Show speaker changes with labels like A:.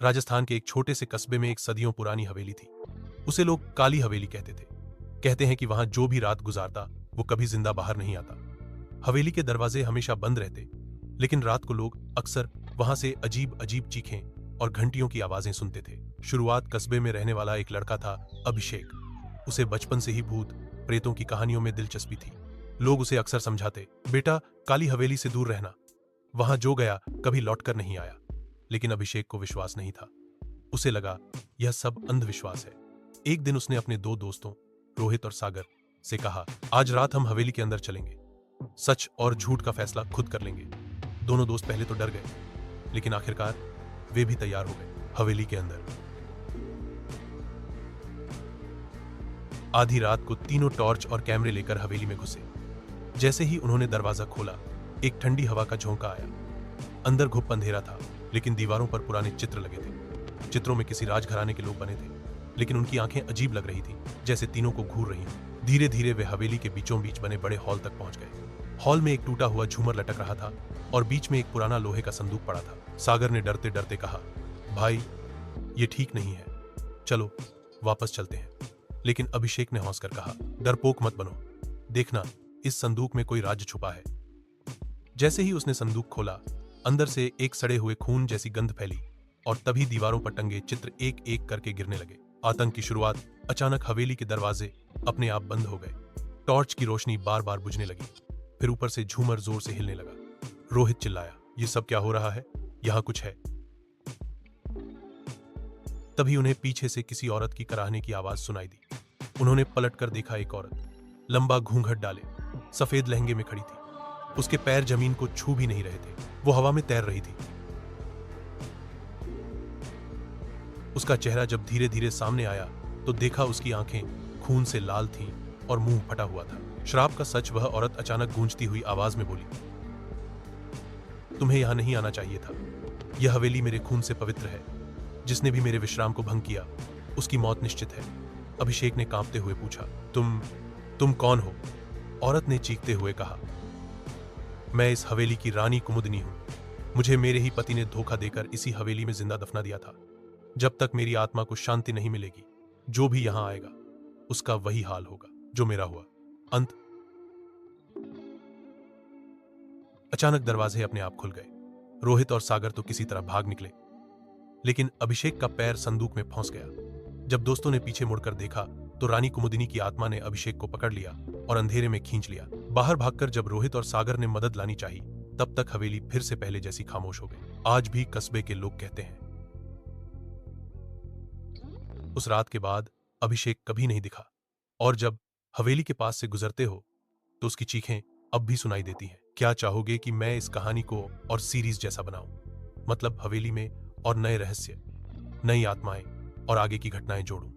A: राजस्थान के एक छोटे से कस्बे में एक सदियों पुरानी हवेली थी। उसे लोग काली हवेली कहते थे। कहते हैं कि वहां जो भी रात गुजारता वो कभी जिंदा बाहर नहीं आता। हवेली के दरवाजे हमेशा बंद रहते, लेकिन रात को लोग अक्सर वहां से अजीब अजीब चीखें और घंटियों की आवाजें सुनते थे। शुरुआत कस्बे में रहने वाला एक लड़का था, अभिषेक। उसे बचपन से ही भूत प्रेतों की कहानियों में दिलचस्पी थी। लोग उसे अक्सर समझाते, बेटा काली हवेली से दूर रहना, वहां जो गया कभी लौटकर नहीं आया। लेकिन अभिषेक को विश्वास नहीं था। उसे लगा यह सब अंधविश्वास है। एक दिन उसने अपने दो दोस्तों रोहित और सागर से कहा, आज रात हम हवेली के अंदर चलेंगे, सच और झूठ का फैसला खुद कर लेंगे। दोनों दोस्त पहले तो डर गए, लेकिन आखिरकार वे भी तैयार हो गए। हवेली के अंदर आधी रात को तीनों टॉर्च और कैमरे लेकर हवेली में घुसे। जैसे ही उन्होंने दरवाजा खोला, एक ठंडी हवा का झोंका आया। अंदर घुप अंधेरा था, लेकिन दीवारों पर पुराने चित्र लगे थे। चित्रों में किसी राजघराने के लोग बने थे, लेकिन उनकी आंखें अजीब लग रही थी, जैसे तीनों को घूर रही हों। धीरे धीरे वे हवेली के बीचों बीच बने बड़े हॉल तक पहुंच गए। हॉल में एक टूटा हुआ झूमर लटक रहा था और बीच में एक पुराना लोहे का संदूक पड़ा था। सागर ने डरते डरते कहा, भाई ये ठीक नहीं है, चलो वापस चलते हैं। लेकिन अभिषेक ने हंसकर कहा, डरपोक मत बनो, देखना इस संदूक में कोई राज छुपा है। जैसे ही उसने संदूक खोला, अंदर से एक सड़े हुए खून जैसी गंध फैली और तभी दीवारों पर टंगे चित्र एक एक करके गिरने लगे। आतंक की शुरुआत। अचानक हवेली के दरवाजे अपने आप बंद हो गए। टॉर्च की रोशनी बार बार बुझने लगी। फिर ऊपर से झूमर जोर से हिलने लगा। रोहित चिल्लाया, ये सब क्या हो रहा है? यहां कुछ है। तभी उन्हें पीछे से किसी औरत की कराहने की आवाज सुनाई दी। उन्होंने पलटकर देखा, एक औरत लंबा घूंघट डाले सफेद लहंगे में खड़ी थी। उसके पैर जमीन को छू भी नहीं रहे थे, वो हवा में तैर रही थी। उसका चेहरा जब धीरे धीरे सामने आया तो देखा उसकी आंखें खून से लाल थीं और मुंह फटा हुआ था। श्राप का सच, वह औरत अचानक गूंजती हुई आवाज में बोली, तुम्हें यहां नहीं आना चाहिए था। यह हवेली मेरे खून से पवित्र है। जिसने भी मेरे विश्राम को भंग किया उसकी मौत निश्चित है। अभिषेक ने कांपते हुए पूछा, तुम कौन हो? औरत ने चीखते हुए कहा, मैं इस हवेली की रानी कुमुदनी हूं। मुझे मेरे ही पति ने धोखा देकर इसी हवेली में जिंदा दफना दिया था। जब तक मेरी आत्मा को शांति नहीं मिलेगी, जो भी यहां आएगा उसका वही हाल होगा जो मेरा हुआ। अंत। अचानक दरवाजे अपने आप खुल गए। रोहित और सागर तो किसी तरह भाग निकले, लेकिन अभिषेक का पैर संदूक में फंस गया। जब दोस्तों ने पीछे मुड़कर देखा तो रानी कुमुदिनी की आत्मा ने अभिषेक को पकड़ लिया और अंधेरे में खींच लिया। बाहर भागकर जब रोहित और सागर ने मदद लानी चाहिए, तब तक हवेली फिर से पहले जैसी खामोश हो गई। आज भी कस्बे के लोग कहते हैं, उस रात के बाद अभिषेक कभी नहीं दिखा। और जब हवेली के पास से गुजरते हो तो उसकी चीखें अब भी सुनाई देती हैं। क्या चाहोगे कि मैं इस कहानी को और सीरीज जैसा बनाऊं? मतलब हवेली में और नए रहस्य, नई आत्माएं और आगे की घटनाएं जोड़ूं।